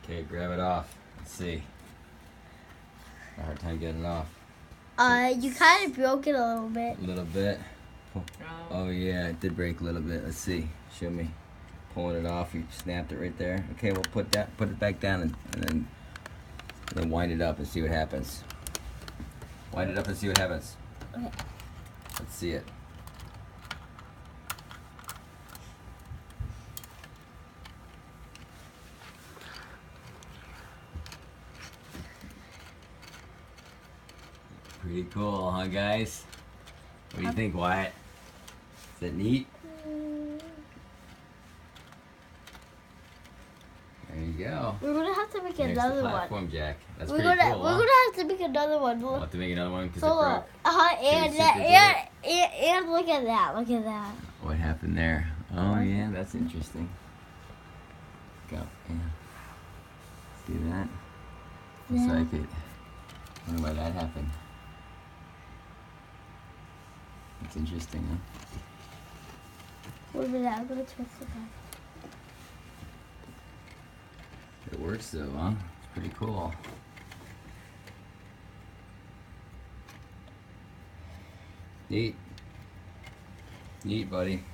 Okay, grab it off. Let's see. A hard time getting it off. You kind of broke it a little bit. A little bit. Oh yeah, it did break a little bit. Let's see. Show me. Pulling it off. You snapped it right there. Okay, we'll put it back down and then wind it up and see what happens. Wind it up and see what happens. Okay. Let's see it. Pretty cool, huh, guys? What do you think, Wyatt? Is that neat? There you go. We're gonna have to make There's another the one. platform jack. That's We're pretty gonna cool. we're Huh? gonna have to make another one. We'll have to make another one because So it broke. and look at that. Look at that. What happened there? Oh yeah, that's interesting. Go. Yeah. See that? Looks Yeah. like it. I wonder why that happened. That's interesting, huh? Wait a minute, I'm gonna twist it back. It works though, huh? It's pretty cool. Neat. Neat, buddy.